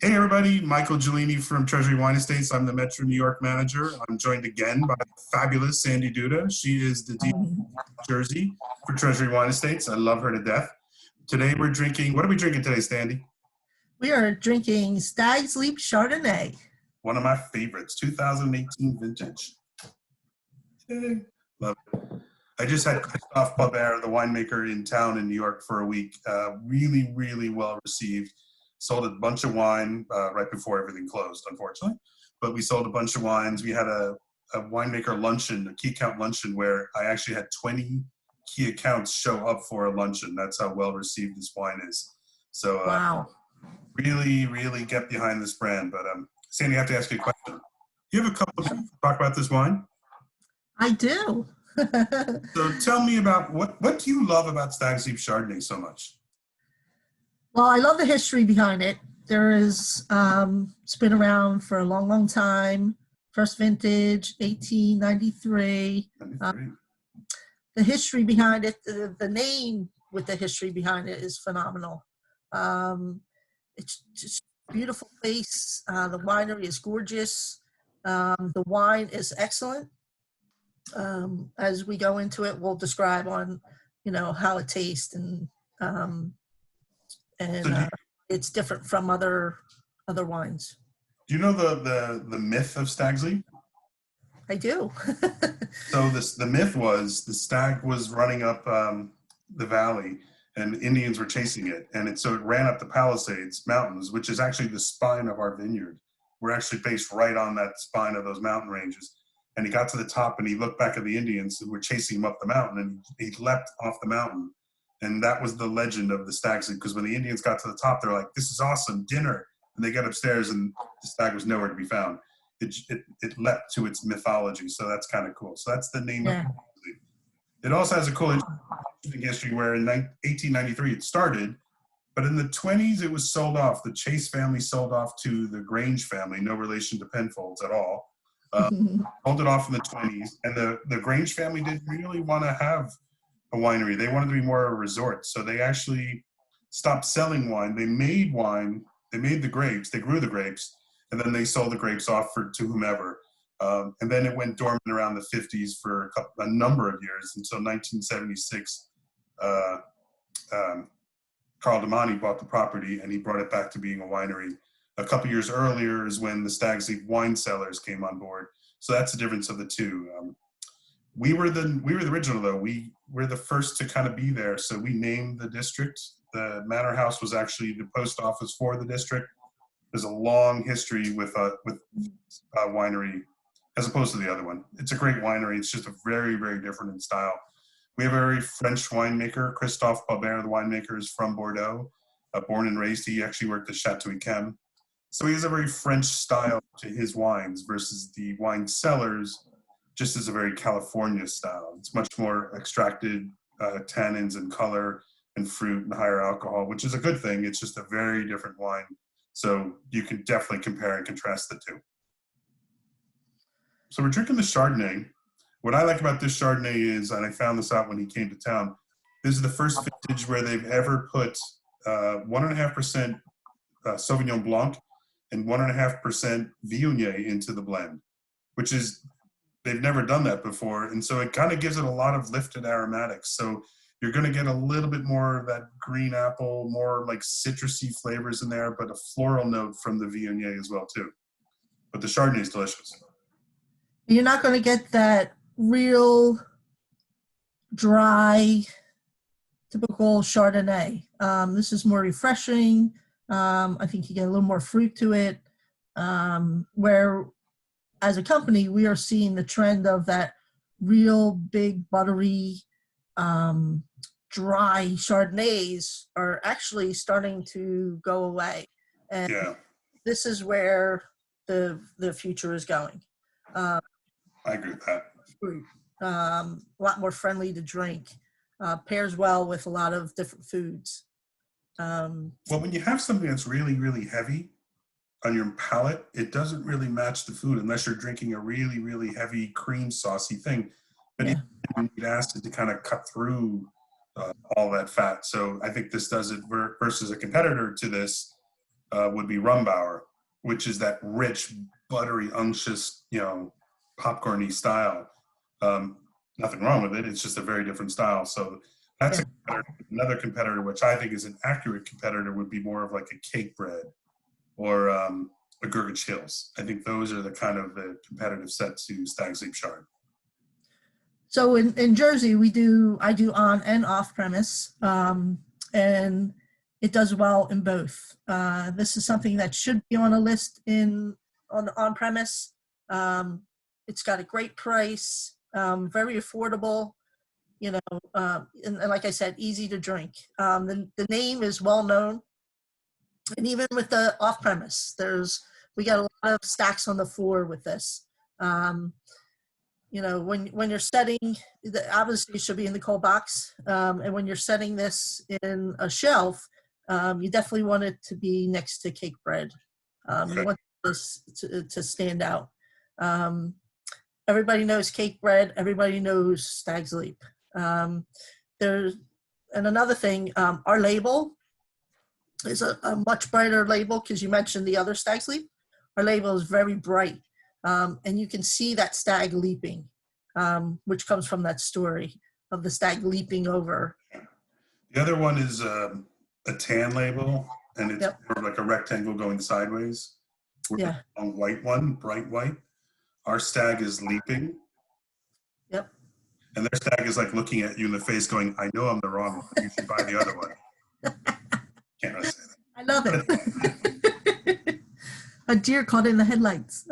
Hey everybody, Michael Giulini from Treasury Wine Estates. I'm the Metro New York manager. I'm joined again by fabulous Sandy Duda. She is the DP Jersey for Treasury Wine Estates. I love her to death. Today we're drinking, what are we drinking today, Sandy? We are drinking Stags Leap Chardonnay. One of my favorites, 2018 vintage. Yay. Love it. I just had Christophe Babert, the winemaker in town in New York for a week. Really, really well received. Sold a bunch of wine right before everything closed, unfortunately. But we sold a bunch of wines. We had a winemaker luncheon, a key account luncheon, where I actually had 20 key accounts show up for a luncheon. That's how well received this wine is. So Wow. really, really get behind this brand. But Sandy, I have to ask you a question. Do you have a couple of minutes to talk about this wine? I do. So tell me about what do you love about Stags Leap Chardonnay so much? Well, I love the history behind it. It's been around for a long, long time. First vintage, 1893. The history behind it, the name with the history behind it is phenomenal. It's just a beautiful place. The winery is gorgeous. The wine is excellent. As we go into it, we'll describe on, how it tastes and it's different from other wines. Do you know the myth of Stags Leap? I do. So the myth was the stag was running up the valley, and Indians were chasing it, and so it ran up the Palisades Mountains, which is actually the spine of our vineyard. We're actually based right on that spine of those mountain ranges. And he got to the top, and he looked back at the Indians who were chasing him up the mountain, and he leapt off the mountain. And that was the legend of the Stags Leap, because when the Indians got to the top, they're like, "This is awesome, dinner." And they got upstairs, and the stag was nowhere to be found. It leapt to its mythology, so that's kind of cool. So that's the name of it. It also has a cool interesting history where in 1893 it started, but in the 20s it was sold off. The Chase family sold off to the Grange family, no relation to Penfolds at all. Sold it off in the 20s, and the Grange family didn't really want to have a winery. They wanted to be more of a resort, so they actually stopped selling wine. They made wine, they made the grapes, they grew the grapes, and then they sold the grapes off to whomever. And then it went dormant around the 50s for a number of years until 1976. Carl Domani bought the property, and he brought it back to being a winery. A couple years earlier is when the Stags Leap wine cellars came on board. So that's the difference of the two. We were the original, though. We're the first to kind of be there. So we named the district. The Manor House was actually the post office for the district. There's a long history with winery as opposed to the other one. It's a great winery. It's just a very, very different in style. We have a very French winemaker. Christophe Babert, the winemaker, is from Bordeaux. Born and raised, he actually worked at Chateau Yquem. So he has a very French style to his wines versus the wine cellars just is a very California style. It's much more extracted tannins and color and fruit and higher alcohol, which is a good thing. It's just a very different wine. So you can definitely compare and contrast the two. So we're drinking the Chardonnay. What I like about this Chardonnay is, and I found this out when he came to town, this is the first vintage where they've ever put 1.5% Sauvignon Blanc and 1.5% Viognier into the blend, which is, they've never done that before. And so it kind of gives it a lot of lifted aromatics. So you're going to get a little bit more of that green apple, more like citrusy flavors in there, but a floral note from the Viognier as well too. But the Chardonnay is delicious. You're not going to get that real dry, typical Chardonnay. This is more refreshing. I think you get a little more fruit to it, where as a company, we are seeing the trend of that real big, buttery, dry Chardonnays are actually starting to go away. And this is where the future is going. I agree with that. Fruit, a lot more friendly to drink, pairs well with a lot of different foods. Well, when you have something that's really, really heavy on your palate, it doesn't really match the food unless you're drinking a really, really heavy cream saucy thing. But you need acid to kind of cut through all that fat. So I think this does it versus a competitor to this. would be Rumbauer, which is that rich, buttery, unctuous, popcorny style. Nothing wrong with it. It's just a very different style. So that's another competitor, which I think is an accurate competitor, would be more of like a cake bread or a Gurgitch Hills. I think those are the kind of the competitive set to Stags Leap Chard. So in Jersey, I do on and off premise, and it does well in both. This is something that should be on a list on premise. It's got a great price, very affordable, and like I said, easy to drink. The name is well known, and even with the off premise, we got a lot of stacks on the floor with this. When you're setting, obviously it should be in the cold box, and when you're setting this in a shelf, you definitely want it to be next to cake bread. You want this to stand out. Everybody knows cake bread. Everybody knows Stags Leap. And another thing, our label is a much brighter label, because you mentioned the other Stags Leap. Our label is very bright. And you can see that stag leaping, which comes from that story of the stag leaping over. The other one is a tan label, and it's more like a rectangle going sideways. Yeah. A white one, bright white. Our stag is leaping. Yep. And their stag is like looking at you in the face going, I know I'm the wrong one. You should buy the other one. Can't really say that. I love it. A deer caught in the headlights.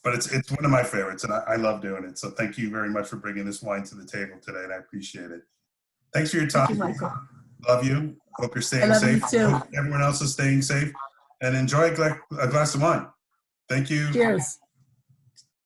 But it's one of my favorites, and I love doing it. So thank you very much for bringing this wine to the table today, and I appreciate it. Thanks for your time. Thank you, Michael. Love you. Hope you're staying safe. You too. Hope everyone else is staying safe, and enjoy a glass of wine. Thank you. Cheers.